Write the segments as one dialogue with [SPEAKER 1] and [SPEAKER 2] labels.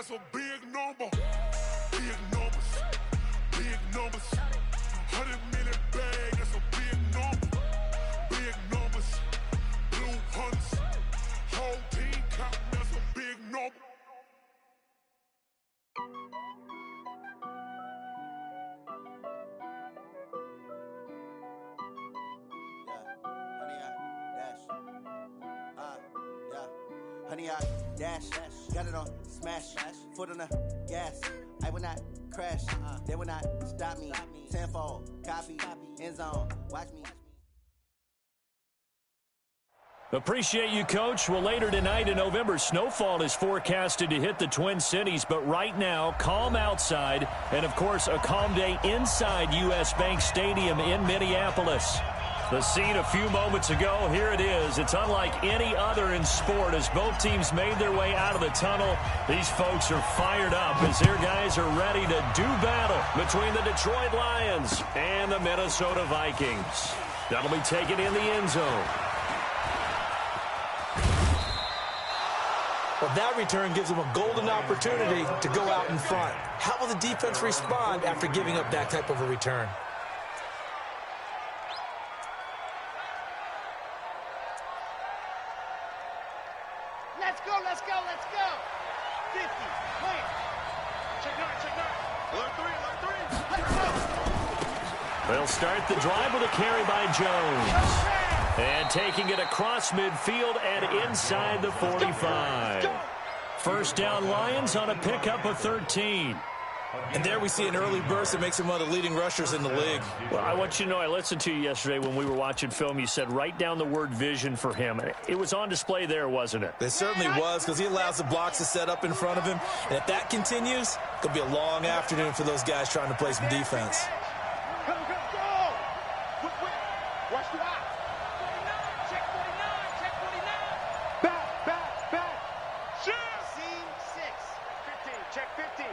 [SPEAKER 1] That's a big number. Big numbers. Big numbers. 100 million bag. That's a big number. Big numbers. Blue hunts. Whole team counting. That's a big number.
[SPEAKER 2] Honey, I dash, got it on smash, foot on the gas. I will not crash, they will not stop me. Tenfold, copy, end zone, watch me.
[SPEAKER 3] Appreciate you, Coach. Well, later tonight in November, snowfall is forecasted to hit the Twin Cities, but right now, calm outside, and of course, a calm day inside U.S. Bank Stadium in Minneapolis. The scene a few moments ago, here it is. It's unlike any other in sport as both teams made their way out of the tunnel. These folks are fired up as their guys are ready to do battle between the Detroit Lions and the Minnesota Vikings. That'll be taken in the end zone.
[SPEAKER 4] Well, that return gives them a golden opportunity to go out in front. How will the defense respond after giving up that type of a return?
[SPEAKER 5] Let's go, let's go, let's go. 50, wait. Check nine. Alert three. Let's go.
[SPEAKER 3] They'll start the drive with a carry by Jones. And taking it across midfield and inside the 45. First down Lions on a pickup of 13.
[SPEAKER 4] And there we see an early burst that makes him one of the leading rushers in the league.
[SPEAKER 3] Well, I want you to know, I listened to you yesterday when we were watching film. You said write down the word vision for him. It was on display there, wasn't it?
[SPEAKER 4] It certainly was, because he allows the blocks to set up in front of him. And if that continues, it could be a long afternoon for those guys trying to play some defense.
[SPEAKER 5] Go. Watch the eye. 49, check 49. Back. Shoot. Scene 6. 15, check 15.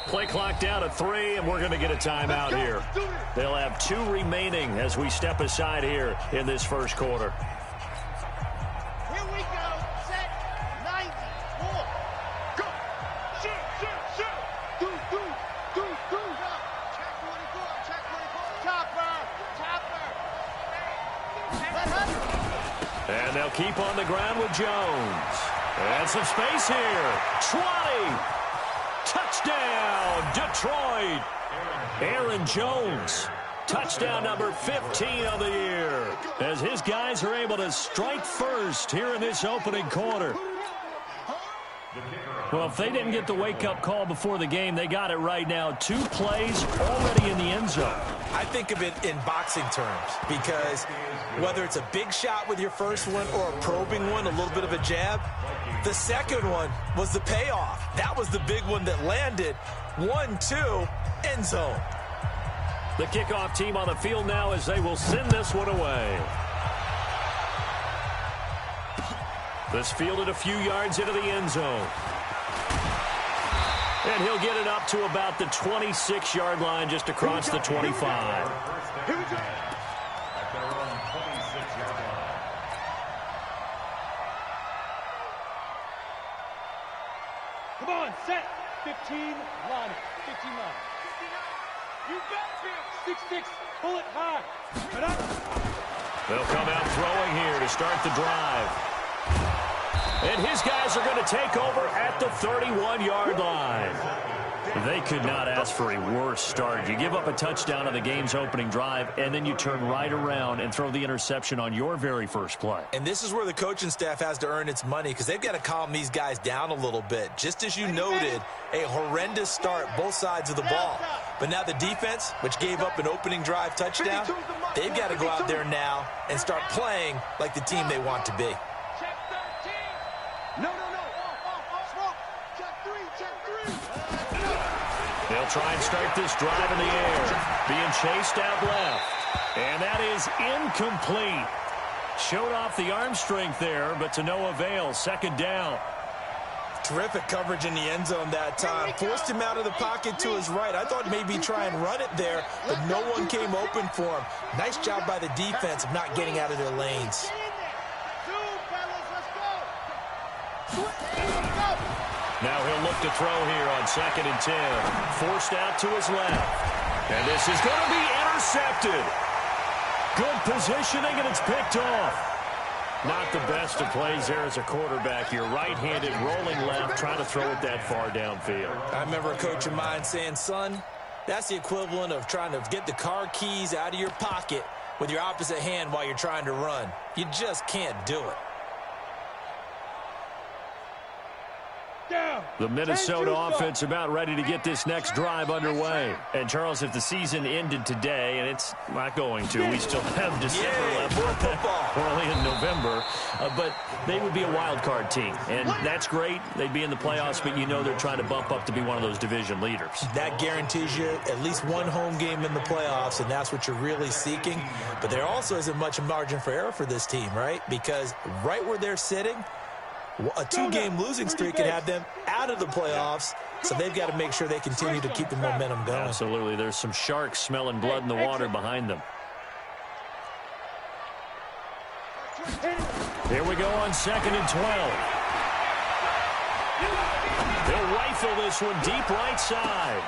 [SPEAKER 3] Play clock down to 3, and we're going to get a timeout here. They'll have 2 remaining as we step aside here in this first quarter.
[SPEAKER 5] Here we go. Set. 94. Go. Shoot. Do. Go. Check 44. Chopper.
[SPEAKER 3] And they'll keep on the ground with Jones. And some space here. 20. Touchdown, Detroit. Aaron Jones. Touchdown number 15 of the year. As his guys are able to strike first here in this opening quarter. Well, if they didn't get the wake-up call before the game, they got it right now. 2 plays already in the end zone.
[SPEAKER 4] I think of it in boxing terms, because whether it's a big shot with your first one or a probing one, a little bit of a jab, the second one was the payoff. That was the big one that landed. 1-2, end zone.
[SPEAKER 3] The kickoff team on the field now as they will send this one away. This fielded a few yards into the end zone. And he'll get it up to about the 26-yard line just across the 25.
[SPEAKER 5] Here we go. Come on, set. 15 line. 15 line. You bet, 6-6, pull it high.
[SPEAKER 3] They'll come out throwing here to start the drive. And his guys are going to take over at the 31-yard line. They could not ask for a worse start. You give up a touchdown on the game's opening drive, and then you turn right around and throw the interception on your very first play.
[SPEAKER 4] And this is where the coaching staff has to earn its money, because they've got to calm these guys down a little bit. Just as you noted, a horrendous start both sides of the ball. But now the defense, which gave up an opening drive touchdown, they've got to go out there now and start playing like the team they want to be.
[SPEAKER 5] Check 13. No. Check 3.
[SPEAKER 3] They'll try and start this drive in the air. Being chased out left. And that is incomplete. Showed off the arm strength there, but to no avail. Second down.
[SPEAKER 4] Terrific coverage in the end zone that time. Forced him out of the pocket to his right. I thought maybe try and run it there, but no one came open for him. Nice job by the defense of not getting out of their lanes.
[SPEAKER 3] Now he'll look to throw here on 2nd and 10. Forced out to his left. And this is going to be intercepted. Good positioning, and it's picked off. Not the best of plays there as a quarterback. You're right-handed, rolling left, trying to throw it that far downfield.
[SPEAKER 4] I remember a coach of mine saying, son, that's the equivalent of trying to get the car keys out of your pocket with your opposite hand while you're trying to run. You just can't do it.
[SPEAKER 3] The Minnesota offense about ready to get this next drive underway. And, Charles, if the season ended today, and it's not going to, we still have December left. We're only in November. But they would be a wild card team. And that's great. They'd be in the playoffs, but you know they're trying to bump up to be one of those division leaders.
[SPEAKER 4] That guarantees you at least one home game in the playoffs, and that's what you're really seeking. But there also isn't much margin for error for this team, right? Because right where they're sitting, a 2-game losing streak could have them out of the playoffs, so they've got to make sure they continue to keep the momentum going.
[SPEAKER 3] Absolutely. There's some sharks smelling blood in the water behind them. Here we go on 2nd and 12. They'll rifle this one deep right side.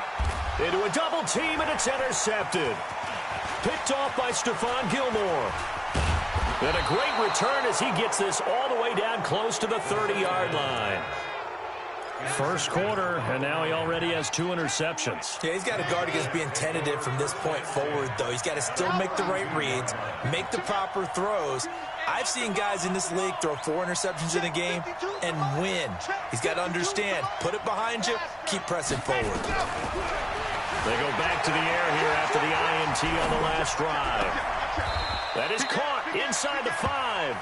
[SPEAKER 3] Into a double team, and it's intercepted. Picked off by Stephon Gilmore. And a great return as he gets this all the way down close to the 30-yard line. First quarter, and now he already has 2 interceptions.
[SPEAKER 4] Yeah, he's got to guard against being tentative from this point forward, though. He's got to still make the right reads, make the proper throws. I've seen guys in this league throw 4 interceptions in a game and win. He's got to understand, put it behind you, keep pressing forward.
[SPEAKER 3] They go back to the air here after the INT on the last drive. That is caught inside the 5.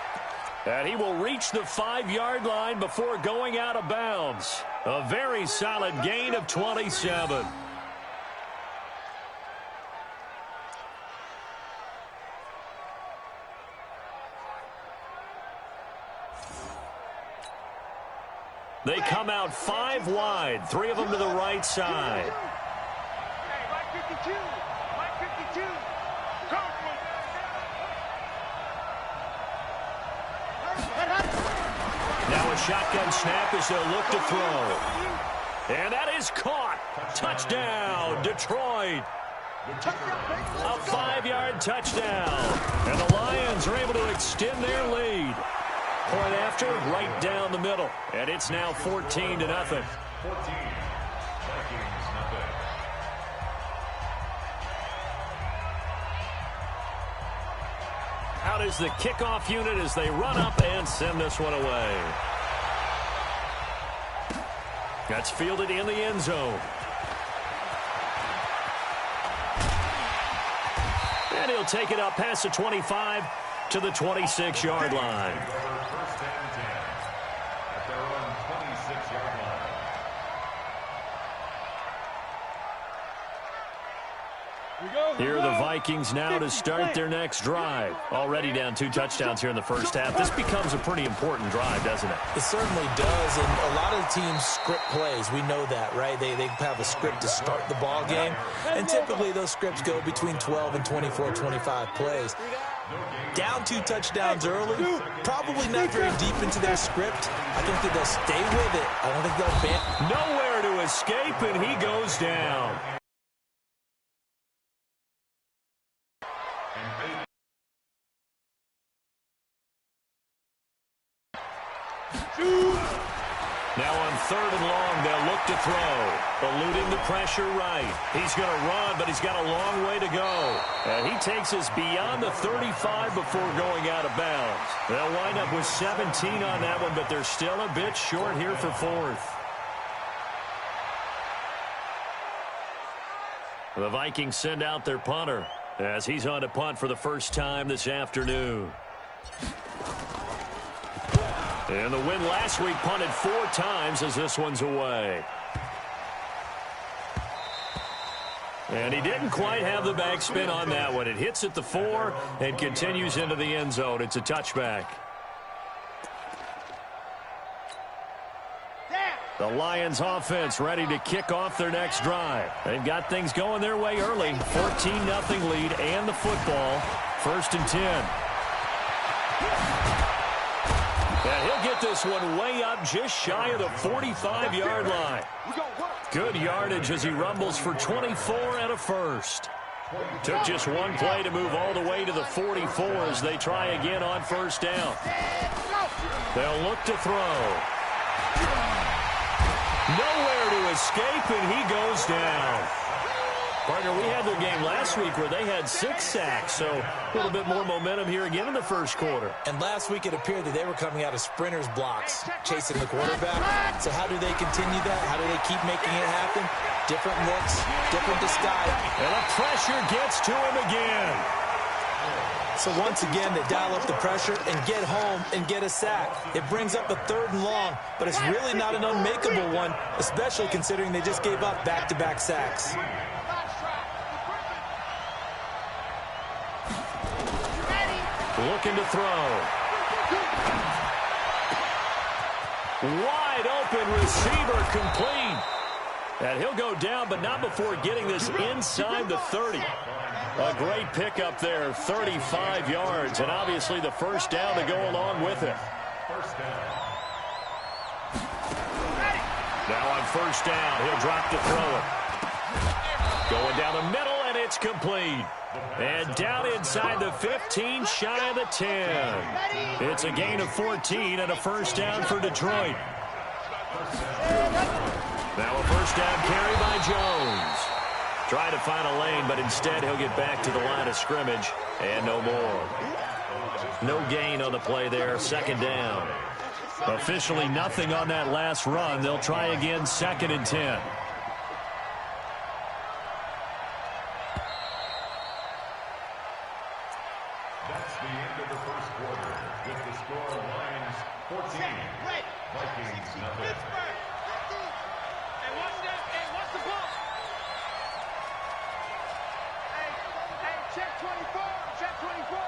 [SPEAKER 3] And he will reach the 5-yard line before going out of bounds. A very solid gain of 27. They come out 5 wide, 3 of them to the right side.
[SPEAKER 5] Hey, right 52. Right 52. Go.
[SPEAKER 3] Now a shotgun snap as they'll look to throw. And that is caught. Touchdown, Detroit. A 5-yard touchdown. And the Lions are able to extend their lead. Point after, right down the middle. And it's now 14-0. Out is the kickoff unit as they run up and send this one away. That's fielded in the end zone. And he'll take it up past the 25 to the 26-yard line. Here are the Vikings now to start their next drive. Already down 2 touchdowns here in the first half. This becomes a pretty important drive, doesn't it?
[SPEAKER 4] It certainly does, and a lot of teams script plays. We know that, right? They have a script to start the ball game, and typically those scripts go between 12 and 24, 25 plays. Down 2 touchdowns early, probably not very deep into their script. I think that they'll stay with it. I don't think they'll ban.
[SPEAKER 3] Nowhere to escape, and he goes down. Now on 3rd and long, they'll look to throw. Eluding the pressure right. He's going to run, but he's got a long way to go. And he takes us beyond the 35 before going out of bounds. They'll wind up with 17 on that one, but they're still a bit short here for 4th. The Vikings send out their punter as he's on to punt for the first time this afternoon. And the win last week punted 4 times as this one's away. And he didn't quite have the backspin on that one. It hits at the 4 and continues into the end zone. It's a touchback. The Lions offense ready to kick off their next drive. They've got things going their way early. 14-0 lead and the football. 1st and 10. And he'll get this one way up just shy of the 45-yard line. Good yardage as he rumbles for 24 and a first. Took just one play to move all the way to the 44 as they try again on first down. They'll look to throw. Nowhere to escape, and he goes down. Partner, we had their game last week where they had 6 sacks, so a little bit more momentum here again in the first quarter.
[SPEAKER 4] And last week it appeared that they were coming out of sprinters blocks, chasing the quarterback. So how do they continue that? How do they keep making it happen? Different looks, different disguise.
[SPEAKER 3] And the pressure gets to him again.
[SPEAKER 4] So once again, they dial up the pressure and get home and get a sack. It brings up a 3rd and long, but it's really not an unmakeable one, especially considering they just gave up back-to-back sacks.
[SPEAKER 3] Looking to throw. Wide open receiver complete. And he'll go down, but not before getting this inside the 30. A great pickup there, 35 yards, and obviously the first down to go along with it. Now on first down, he'll drop to throw it. Going down the middle, and it's complete. And down inside the 15, shy of the 10. It's a gain of 14 and a first down for Detroit. Now a first down carry by Jones. Try to find a lane, but instead he'll get back to the line of scrimmage, and no more. No gain on the play there, 2nd down. Officially nothing on that last run. They'll try again, 2nd and 10.
[SPEAKER 1] That's the end of the first quarter. With the score, Lions 14, Vikings nothing.
[SPEAKER 5] Hey, watch the ball. Hey, check 24, check 24.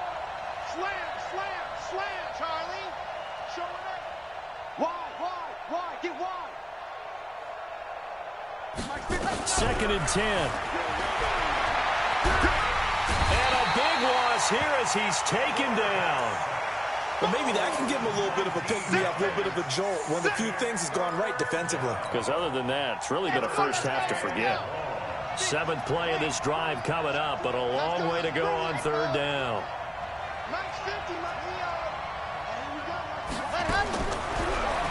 [SPEAKER 5] Slam, Charlie. Showing up. Wide, get wide.
[SPEAKER 3] 2nd and 10. And a big loss here as he's taken down.
[SPEAKER 4] Well, maybe that can give him a little bit of a pick-me-up, a little bit of a jolt. One of the few things has gone right defensively.
[SPEAKER 3] Because other than that, it's really been a first half to forget. 7th play of this drive coming up, but a long way to go on 3rd down.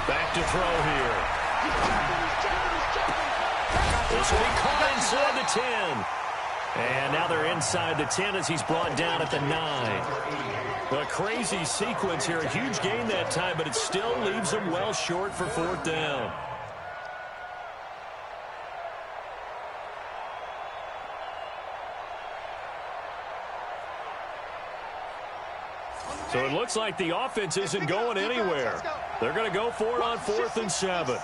[SPEAKER 3] Back to throw here. This will be caught inside the 10. And now they're inside the 10 as he's brought down at the 9. A crazy sequence here. A huge gain that time, but it still leaves them well short for 4th down. So it looks like the offense isn't going anywhere. They're going to go for it on 4th and 7.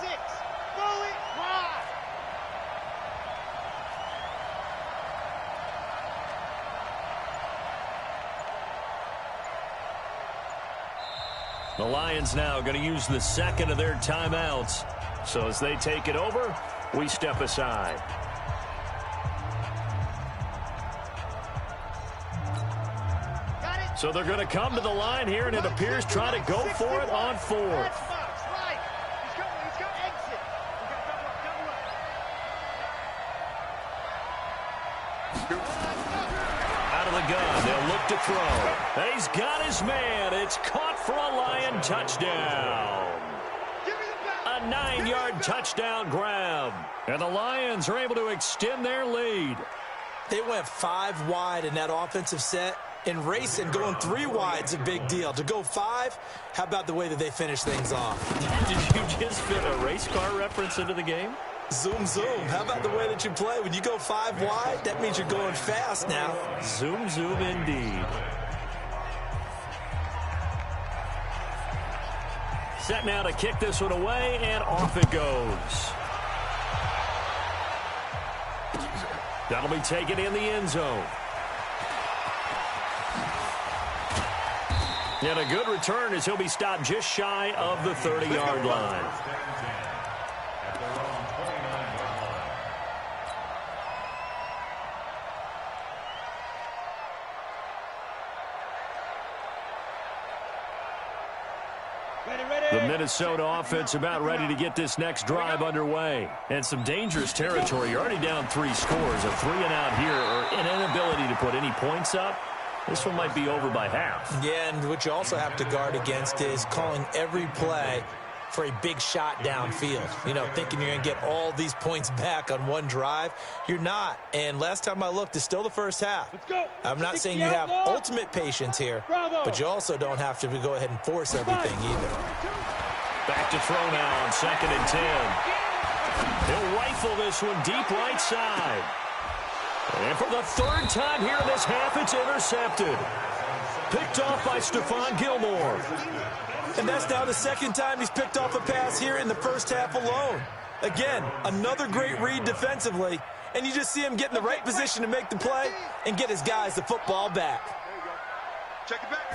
[SPEAKER 3] The Lions now going to use the 2nd of their timeouts. So as they take it over, we step aside. So they're going to come to the line here, and it appears try to go for it on 4th. Out of the gun, they'll look to throw. And he's got his man. It's caught for a Lion touchdown. A 9-yard touchdown grab. And the Lions are able to extend their lead.
[SPEAKER 4] They went 5 wide in that offensive set. And racing, going 3 wide's a big deal. To go 5, how about the way that they finish things off?
[SPEAKER 3] Did you just fit a race car reference into the game?
[SPEAKER 4] Zoom, zoom. How about the way that you play? When you go 5 wide, that means you're going fast now.
[SPEAKER 3] Zoom, zoom indeed. Set now to kick this one away, and off it goes. That'll be taken in the end zone. And a good return as he'll be stopped just shy of the 30-yard line. The Minnesota offense about ready to get this next drive underway. And some dangerous territory. You're already down 3 scores. A 3-and-out here, or an inability to put any points up. This one might be over by half.
[SPEAKER 4] Yeah, and what you also have to guard against is calling every play for a big shot downfield. You know, thinking you're going to get all these points back on one drive. You're not. And last time I looked, it's still the first half. I'm not saying you have ultimate patience here, but you also don't have to go ahead and force everything either.
[SPEAKER 3] Back to throw now on 2nd and 10. He'll rifle this one deep right side. And for the 3rd time here in this half, it's intercepted. Picked off by Stephon Gilmore.
[SPEAKER 4] And that's now the 2nd time he's picked off a pass here in the first half alone. Again, another great read defensively. And you just see him get in the right position to make the play and get his guys the football back.
[SPEAKER 1] Check it back.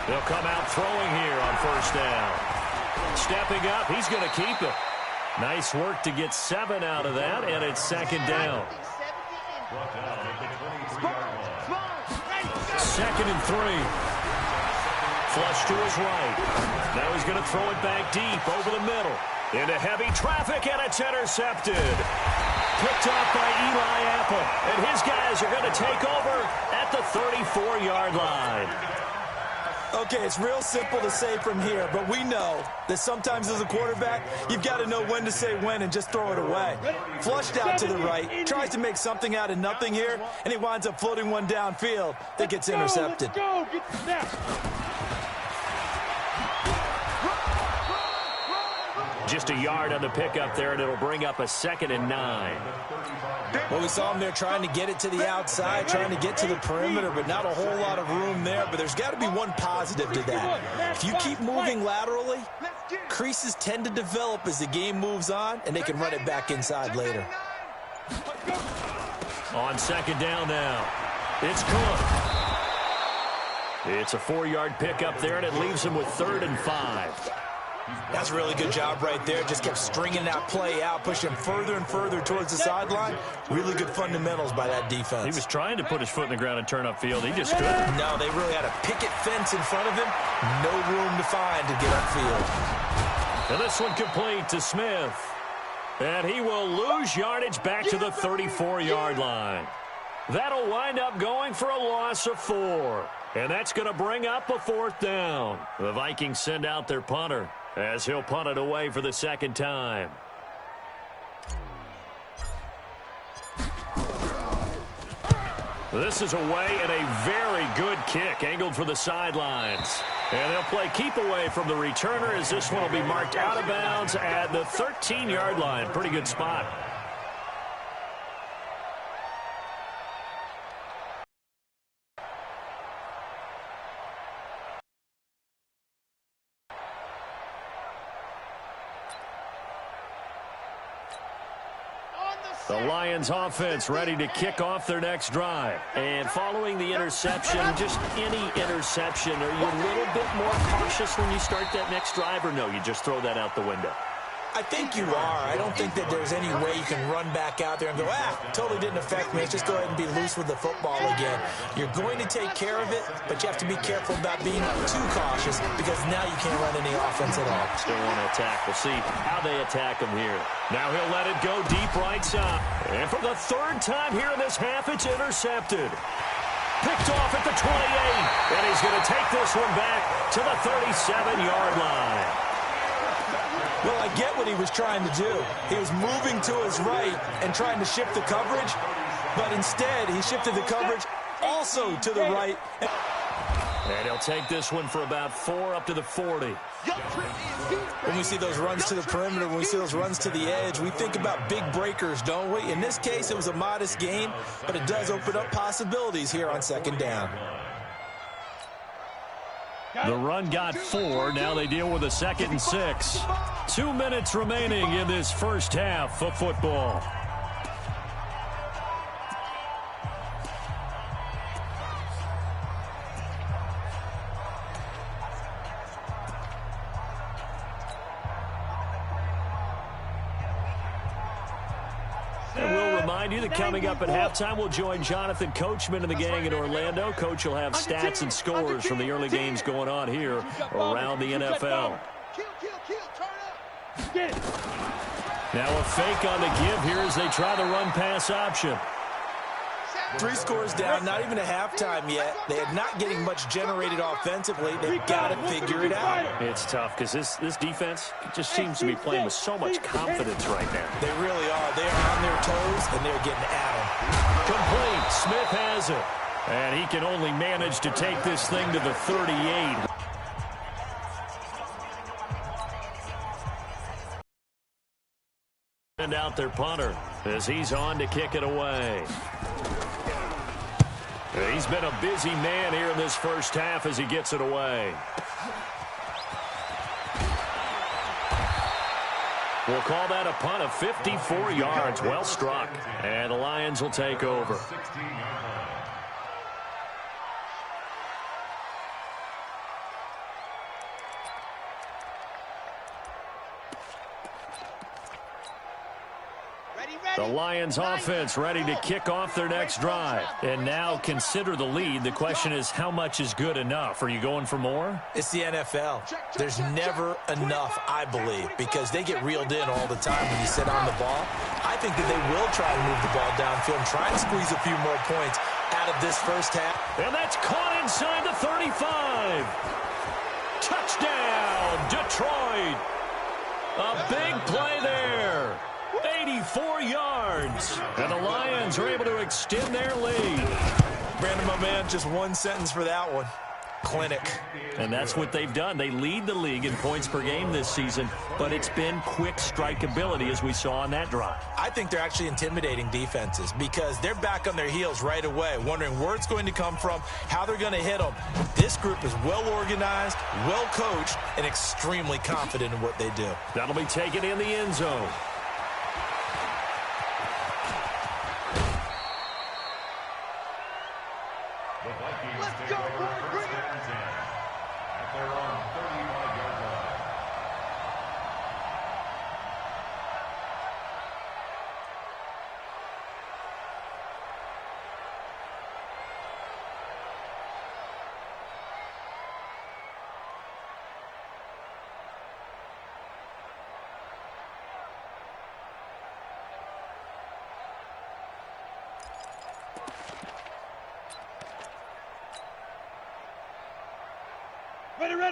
[SPEAKER 3] They'll come out throwing here on 1st down. Stepping up, he's going to keep it. Nice work to get 7 out of that, and it's 2nd down. 2nd and 3. Flush to his right. Now he's going to throw it back deep over the middle. Into heavy traffic, and it's intercepted. Picked off by Eli Apple. And his guys are going to take over at the 34-yard line.
[SPEAKER 4] Okay, it's real simple to say from here, but we know that sometimes as a quarterback, you've got to know when to say when and just throw it away. Flushed out to the right, tries to make something out of nothing here, and he winds up floating one downfield that gets intercepted.
[SPEAKER 3] Just a yard on the pickup there, and it'll bring up a 2nd and 9.
[SPEAKER 4] Well, we saw him there trying to get it to the outside, trying to get to the perimeter, but not a whole lot of room there. But there's got to be one positive to that. If you keep moving laterally, creases tend to develop as the game moves on, and they can run it back inside later.
[SPEAKER 3] On 2nd down now, it's Cook. It's a 4-yard pickup there, and it leaves him with 3rd and 5.
[SPEAKER 4] That's a really good job right there. Just kept stringing that play out, pushing him further and further towards the sideline. Really good fundamentals by that defense.
[SPEAKER 3] He was trying to put his foot in the ground and turn upfield. He just couldn't.
[SPEAKER 4] No, they really had a picket fence in front of him. No room to find to get upfield.
[SPEAKER 3] And this one complete to Smith. And he will lose yardage back to the 34-yard line. That'll wind up going for a loss of 4. And that's going to bring up a 4th down. The Vikings send out their punter as he'll punt it away for the 2nd time. This is away and a very good kick angled for the sidelines. And they'll play keep away from the returner as this one will be marked out of bounds at the 13-yard line. Pretty good spot. The Lions offense ready to kick off their next drive. And following the interception, just any interception, are you a little bit more cautious when you start that next drive, or no, you just throw that out the window?
[SPEAKER 4] I think you are. I don't think that there's any way you can run back out there and go, totally didn't affect me. Let's just go ahead and be loose with the football again. You're going to take care of it, but you have to be careful about being too cautious because now you can't run any offense at all.
[SPEAKER 3] Still want to attack. We'll see how they attack him here. Now he'll let it go deep right side. And for the 3rd time here in this half, it's intercepted. Picked off at the 28. And he's going to take this one back to the 37-yard line.
[SPEAKER 4] Well, I get what he was trying to do. He was moving to his right and trying to shift the coverage, but instead he shifted the coverage also to the right.
[SPEAKER 3] And he'll take this one for about 4 up to the 40.
[SPEAKER 4] When we see those runs to the perimeter, when we see those runs to the edge, we think about big breakers, don't we? In this case, it was a modest gain, but it does open up possibilities here on 2nd down.
[SPEAKER 3] The run got 4. Now they deal with a 2nd and 6. 2 minutes remaining in this first half of football. remind you that coming up at halftime, we'll join Jonathan Coachman and the gang in Orlando. Coach will have stats and scores from the early games going on here around the NFL. Now a fake on the give here as they try the run-pass option.
[SPEAKER 4] 3 scores down, not even a halftime yet. They are not getting much generated offensively. They've got to figure it out.
[SPEAKER 3] It's tough because this defense just seems to be playing with so much confidence right now.
[SPEAKER 4] They really are. They are on their toes, and they're getting at them.
[SPEAKER 3] Complete. Smith has it. And he can only manage to take this thing to the 38. And out their punter as he's on to kick it away. He's been a busy man here in this first half as he gets it away. We'll call that a punt of 54 yards. Well struck. And the Lions will take over. The Lions offense ready to kick off their next drive. And now consider the lead. The question is, how much is good enough? Are you going for more?
[SPEAKER 4] It's the NFL. There's never enough, I believe, because they get reeled in all the time when you sit on the ball. I think that they will try to move the ball downfield and try and squeeze a few more points out of this first half.
[SPEAKER 3] And that's caught inside the 35. Touchdown, Detroit. A big play there. 84 yards. And the Lions are able to extend their lead.
[SPEAKER 4] Brandon, my man, just one sentence for that one. Clinic.
[SPEAKER 3] And that's what they've done. They lead the league in points per game this season, but it's been quick strikeability as we saw on that drive.
[SPEAKER 4] I think they're actually intimidating defenses because they're back on their heels right away, wondering where it's going to come from, how they're going to hit them. This group is well organized, well coached, and extremely confident in what they do.
[SPEAKER 3] That'll be taken in the end zone.
[SPEAKER 5] Let's go, boy, bring it.
[SPEAKER 1] At their own 35-yard line.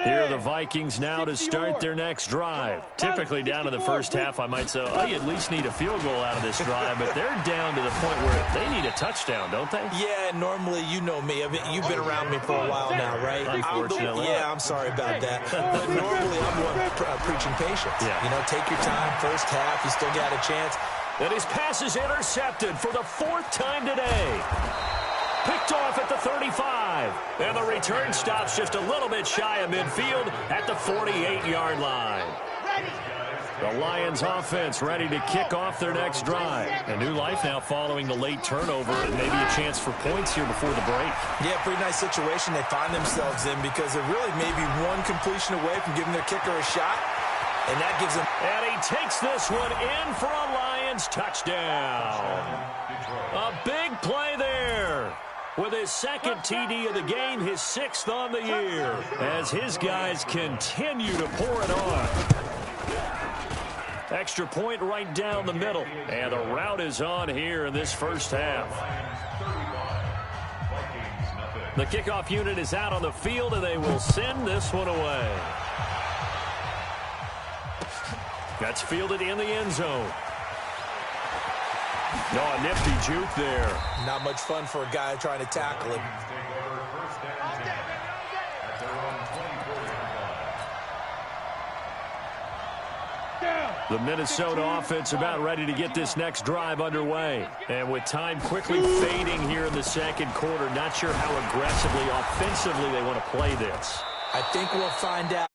[SPEAKER 3] Here are the Vikings now to start their next drive. Typically down to the first half, I might say, oh, you at least need a field goal out of this drive, but they're down to the point where they need a touchdown, don't they?
[SPEAKER 4] Yeah, normally, you know me. I mean, you've been around me for a while now, right?
[SPEAKER 3] Unfortunately.
[SPEAKER 4] I'm sorry about that. But normally, I'm one preaching patience.
[SPEAKER 3] Yeah.
[SPEAKER 4] You know, take your time. First half, you still got a chance.
[SPEAKER 3] And his pass is intercepted for the 4th time today. Picked off at the 35. And the return stops just a little bit shy of midfield at the 48-yard line. The Lions offense ready to kick off their next drive. A new life now following the late turnover and maybe a chance for points here before the break.
[SPEAKER 4] Yeah, pretty nice situation they find themselves in because they're really maybe one completion away from giving their kicker a shot. And that gives him...
[SPEAKER 3] And he takes this one in for a Lions touchdown. A big play there. With his second TD of the game, his 6th on the year, as his guys continue to pour it on. Extra point right down the middle, and the route is on here in this first half. The kickoff unit is out on the field, and they will send this one away. That's fielded in the end zone. No, a nifty juke there.
[SPEAKER 4] Not much fun for a guy trying to tackle him.
[SPEAKER 3] The Minnesota offense about ready to get this next drive underway. And with time quickly fading here in the second quarter, not sure how aggressively, offensively they want to play this.
[SPEAKER 4] I think we'll find out.